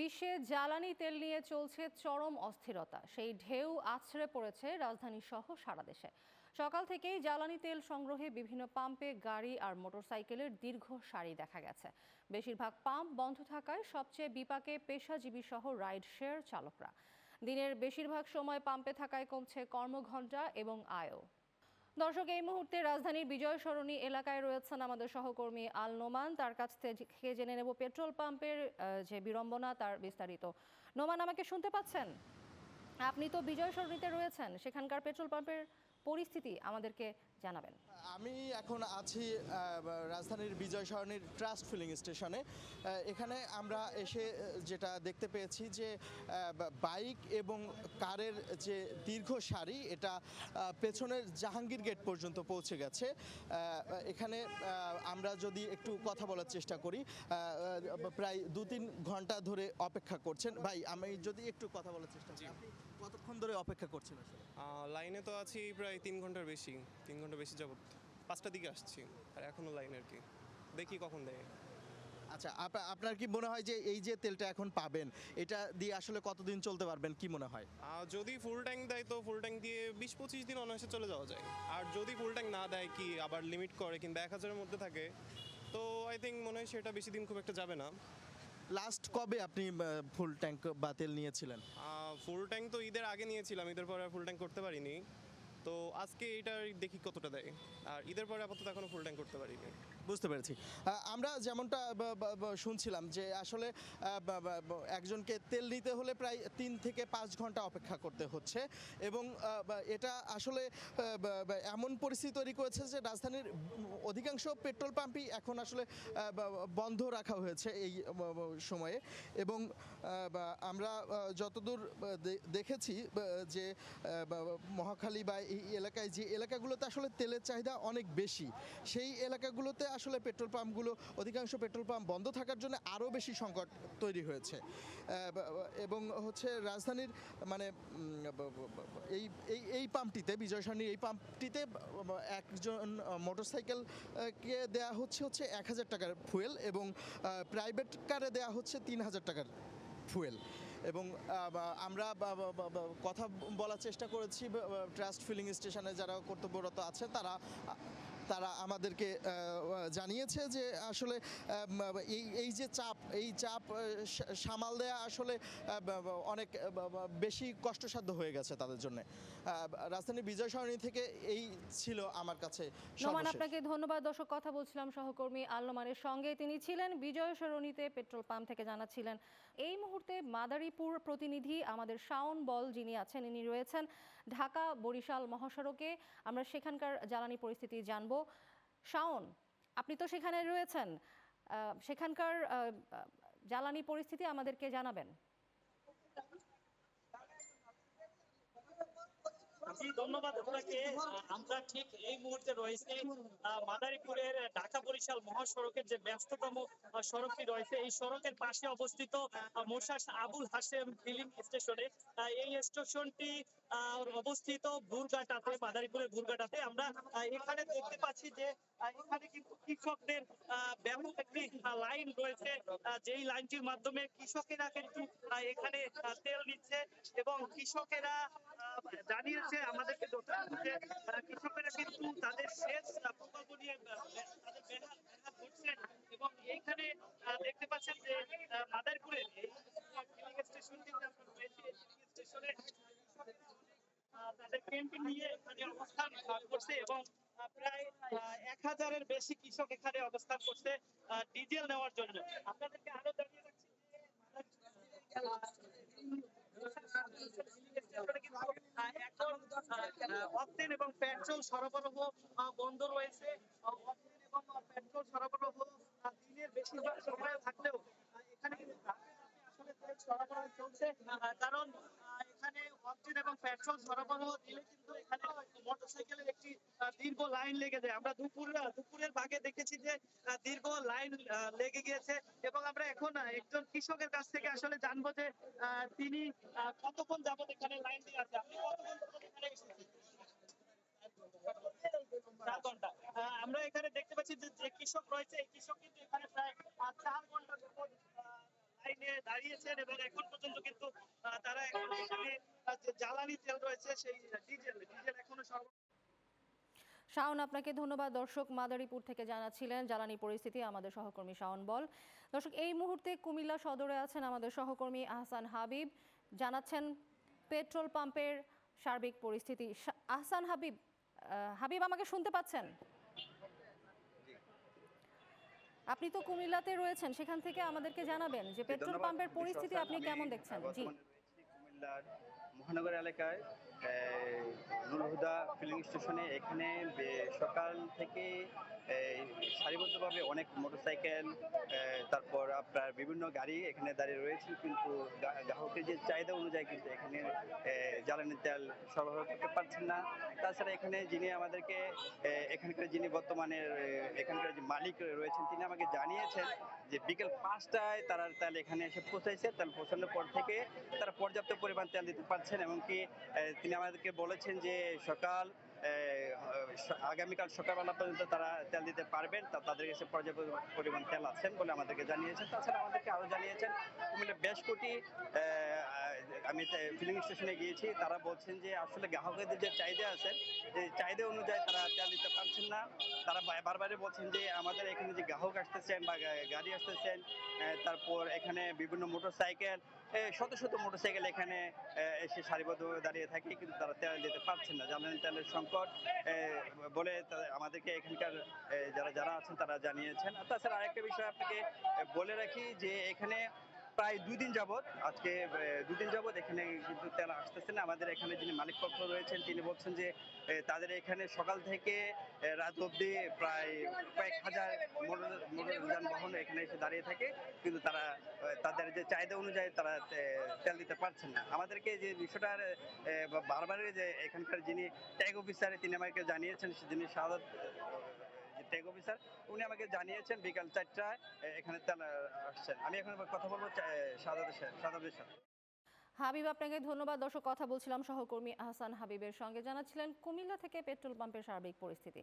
বিশ্বে জ্বালানি তেল নিয়ে চলছে চরম অস্থিরতা। সেই ঢেউ আছড়ে পড়েছে রাজধানী সহ সারা দেশে। সকাল থেকেই জ্বালানি তেল সংগ্রহে বিভিন্ন পাম্পে গাড়ি আর মোটরসাইকেলের দীর্ঘ সারি দেখা গেছে। বেশিরভাগ পাম্প বন্ধ থাকায় সবচেয়ে বিপাকে পেশাজীবী সহ রাইড শেয়ার চালকরা। দিনের বেশিরভাগ সময় পাম্পে থাকায় কমছে কর্মঘণ্টা এবং আয়ও। দর্শক, এই মুহূর্তে রাজধানীর বিজয় সরণি এলাকায় রয়েছেন আমাদের সহকর্মী আল নোমান। তার কাছ থেকে জেনে নেব পেট্রোল পাম্পের যে বিড়ম্বনা তার বিস্তারিত। নোমান, আমাকে শুনতে পাচ্ছেন? আপনি তো বিজয় সরণিতে রয়েছেন, সেখানকার পেট্রোল পাম্পের পরিস্থিতি আমাদেরকে জানাবেন। আমি এখন আছি রাজধানীর বিজয় সরণির ট্রাস্ট ফিলিং স্টেশনে। এখানে আমরা এসে যেটা দেখতে পেয়েছি যে বাইক এবং কারের যে দীর্ঘ সারি, এটা পেছনের জাহাঙ্গীর গেট পর্যন্ত পৌঁছে গেছে। এখানে আমরা যদি একটু কথা বলার চেষ্টা করি, প্রায় 2-3 ঘন্টা ধরে অপেক্ষা করছেন। ভাই, আমি যদি একটু কথা বলার চেষ্টা করি, আপনি কতক্ষণ ধরে অপেক্ষা করছেন আসলে? লাইনে তো আছি প্রায় 3 ঘন্টার বেশি, 3 ঘন্টা বেশি যাবত। 5টার দিকে আসছি আর এখনও লাইন আর কি, দেখি কখন দেয়। আচ্ছা, আপনার কি মনে হয় যে এই যে তেলটা এখন পাবেন, এটা দিয়ে আসলে কতদিন চলতে পারবেন, কি মনে হয়? যদি ফুল ট্যাঙ্ক দেয় তো ফুল ট্যাঙ্ক দিয়ে 20-25 দিন অনায়াসে চলে যাওয়া যায়। আর যদি ফুল ট্যাঙ্ক না দেয়, কি আবার লিমিট করে কিংবা 1000-এর মধ্যে থাকে, তো আই থিঙ্ক মনে হয় সেটা বেশি দিন খুব একটা যাবে না। লাস্ট কবে আপনি ফুল ট্যাঙ্ক বা তেল নিয়েছিলেন? ফুল ট্যাঙ্ক তো ঈদের আগে নিয়েছিলাম, ঈদের পরে ফুল ট্যাঙ্ক করতে পারিনি। তো আজকে এটা দেখি কতটা দেয়। আর ঈদের পরে আপাতত এখনও ফুল ট্যাঙ্ক করতে পারিনি। বুঝতে পেরেছি। আমরা যেমনটা শুনছিলাম যে আসলে একজনকে তেল নিতে হলে প্রায় 3 থেকে 5 ঘন্টা অপেক্ষা করতে হচ্ছে, এবং এটা আসলে এমন পরিস্থিতি তৈরি করেছে যে রাজধানীর অধিকাংশ পেট্রোল পাম্পই এখন আসলে বন্ধ রাখা হয়েছে এই সময়ে। এবং আমরা যতদূর দেখেছি যে মহাখালী বা এই এলাকায়, যে এলাকাগুলোতে আসলে তেলের চাহিদা অনেক বেশি, সেই এলাকাগুলোতে আসলে পেট্রোল পাম্পগুলো, অধিকাংশ পেট্রোল পাম্প বন্ধ থাকার জন্য আরও বেশি সংকট তৈরি হয়েছে। এবং হচ্ছে রাজধানীর মানে এই এই এই পাম্পটিতে, বিজয় সরণির এই পাম্পটিতে একজন মোটরসাইকেলকে দেওয়া হচ্ছে 1000 টাকার ফুয়েল, এবং প্রাইভেট কারে দেওয়া হচ্ছে 3000 টাকার ফুয়েল। এবং আমরা কথা বলার চেষ্টা করেছি ট্রাস্ট ফিলিং স্টেশনে যারা কর্তব্যরত আছে, তারা আমাদেরকে জানিয়েছে যে আসলে এই যে চাপ, এই চাপ সামাল দেয়া আসলে অনেক বেশি কষ্টসাধ্য হয়ে গেছে তাদের জন্য। রাজধানীর বিজয় সরণি থেকে এই ছিল আমার কাছে নোমান, সর্বশেষ। আপনাকে ধন্যবাদ। দর্শক, কথা বলছিলাম সহকর্মী আল নোমানের সঙ্গে। তিনি ছিলেন বিজয় সরণিতে, পেট্রোল পাম্প থেকে জানাচ্ছিলেন। এই মুহূর্তে মাদারীপুর প্রতিনিধি আমাদের শাওন বল যিনি আছেন, ইনি রয়েছেন ঢাকা বরিশাল মহাসড়কে। আমরা সেখানকার জ্বালানি পরিস্থিতি জানবো। শাওন, আপনি তো সেখানে রয়েছেন, সেখানকার জ্বালানি পরিস্থিতি আমাদেরকে জানাবেন। জি, ধন্যবাদ আপনাকে। আমরা ঠিক এই মুহূর্তে রয়েছে মাদারীপুরের ঢাকা বরিশাল মহাসড়কের যে ব্যস্ততম সড়কটি রয়েছে, এই সড়কের পাশে অবস্থিত মোশাস আবুল হাশেম ফিলিং স্টেশনে। এই স্টেশনটি অবস্থিত বুরগাটাতে, মাদারীপুরের বুরগাটাতে। আমরা এখানে দেখতে পাচ্ছি যে এখানে কিন্তু কৃষকদের ব্যাপক একটি লাইন রয়েছে, যেই লাইনটির মাধ্যমে কৃষকেরা কিন্তু এখানে তেল নিচ্ছে, এবং কৃষকেরা জানিয়েছে আমাদেরকে যতটুকু যে কৃষকেরা কিন্তু তাদের সেচ প্রকল্প নিয়ে তাদের ব্যাঘাত ঘটছে। এবং এইখানে দেখতে পাচ্ছেন যে মাদারীপুরের এই ফিলিং স্টেশনটিতে রয়েছে, ফিলিং স্টেশনে তাদের ক্যাম্পেইন নিয়ে এখানে অবস্থান করছে, এবং প্রায় 1000-এর বেশি কৃষক এখানে অবস্থান করছে ডিজেল নেওয়ার জন্য। আপনাদেরকে আরো জানিয়ে রাখছি যে এখন অক্টেন এবং পেট্রোল সরবরাহ বন্ধ রয়েছে। অক্টেন এবং পেট্রোল সরবরাহ দিনের বেশিরভাগ সময় থাকলেও এখানে কিন্তু আসলে তেল সরবরাহ চলছে, কারণ এখানে অক্টেন এবং পেট্রোল সরবরাহ দিলে কিন্তু এখানে মোটরসাইকেলের একটি দীর্ঘ লাইন লেগে যায়। আমরা দুপুরের ভাগে দেখেছি যে দীর্ঘ লাইন লেগে গিয়েছে, এবং আমরা এখন একজন কৃষকের কাছ থেকে আসলে জানবো যে তিনি কতক্ষণ যাবত এখানে লাইন দিয়ে আছে। আপনি কতক্ষণ যাবত এখানে এসেছেন? 4 ঘন্টা। আমরা এখানে দেখতে পাচ্ছি যে কৃষক রয়েছে, এই কৃষক কিন্তু এখানে প্রায় 4 ঘন্টা যাবত লাইনে দাঁড়িয়েছেন এবং এখন পর্যন্ত কিন্তু তারা এখন এখানে যে জ্বালানি তেল রয়েছে সেই ডিজেল এখনো শাওন, আপনাকে ধন্যবাদ। দর্শক, মাদারীপুর থেকে জানাচ্ছিলেন জ্বালানি পরিস্থিতি আমাদের সহকর্মী শাওন বল। দর্শক, এই মুহূর্তে কুমিল্লা সদরে আছেন আমাদের সহকর্মী আহসান হাবিব, জানাচ্ছেন পেট্রোল পাম্পের সার্বিক পরিস্থিতি। আহসান হাবিব, হাবিব আমাকে শুনতে পাচ্ছেন? আপনি তো কুমিল্লাতে রয়েছেন, সেখান থেকে আমাদেরকে জানাবেন যে পেট্রোল পাম্পের পরিস্থিতি আপনি কেমন দেখছেন? জি। কুমিল্লার মহানগর এলাকায় নুরুল হুদা ফিলিং স্টেশনে এখানে সকাল থেকে সারিবদ্ধভাবে অনেক মোটরসাইকেল, তারপর আপনার বিভিন্ন গাড়ি এখানে দাঁড়িয়ে রয়েছে, কিন্তু গ্রাহকের যে চাহিদা অনুযায়ী কিন্তু এখানে জ্বালানি তেল সরবরাহ করতে পারছেন না। তাছাড়া এখানে যিনি আমাদেরকে এখানকার যিনি বর্তমানে এখানকার যে মালিক রয়েছেন তিনি আমাকে জানিয়েছেন যে বিকেল 5টায় তারা তেল এখানে এসে পৌঁছাইছে। তেল পৌঁছানোর পর থেকে তারা পর্যাপ্ত পরিমাণ তেল দিতে পারছেন, এমনকি তিনি আমাদেরকে বলেছেন যে আগামীকাল সকালবেলা পর্যন্ত তারা তেল দিতে পারবেন, তাদের কাছে পর্যাপ্ত পরিমাণ তেল আছেন বলে আমাদেরকে জানিয়েছেন। তাছাড়া আমাদেরকে আরো জানিয়েছেন কুমিল্লা বেশ কোটি আমি ফিলিং স্টেশনে গিয়েছি, তারা বলছেন যে আসলে গ্রাহকদের যে চাহিদা আছে যে চাহিদা অনুযায়ী তারা তেল দিতে পারছেন না। তারা বারবারই বলছেন যে আমাদের এখানে যে গ্রাহক আসতেছেন বা গাড়ি আসতেছেন, তারপর এখানে বিভিন্ন মোটরসাইকেল, শত শত মোটরসাইকেল এখানে এসে সারিবদ্ধভাবে দাঁড়িয়ে থাকে, কিন্তু তারা তেল দিতে পারছেন না। জ্বালানি তেলের সংকট বলে আমাদেরকে এখানকার যারা আছেন তারা জানিয়েছেন। আর তাছাড়া আরেকটা বিষয় আপনাকে বলে রাখি যে এখানে প্রায় 2 দিন যাবত, আজকে 2 দিন যাবত এখানে কিন্তু তেল আসতেছে না। আমাদের এখানে যিনি মালিক পক্ষ রয়েছেন তিনি বলছেন যে তাদের এখানে সকাল থেকে রাত অবধি প্রায় কয়েক হাজার মোটর যানবাহন এখানে এসে দাঁড়িয়ে থাকে, কিন্তু তারা তাদের যে চাহিদা অনুযায়ী তারা তেল দিতে পারছেন না। আমাদেরকে যে বিষয়টা বারবার যে এখানকার যিনি ট্যাগ অফিসার তিনি আমাকে জানিয়েছেন, যিনি শাহাদাত ট্যাগ অফিসার, উনি আমাকে জানিয়েছেন বিকাল 4টায় এখানে তেল আসছেন। আমি এখন কথা বলবো শাহাদাতের সাথে। হাবিব, আপনাকে ধন্যবাদ। দর্শক, কথা বলছিলাম সহকর্মী আহসান হাবিবের সঙ্গে, জানাচ্ছিলেন কুমিল্লা থেকে পেট্রোল পাম্পের সার্বিক পরিস্থিতি।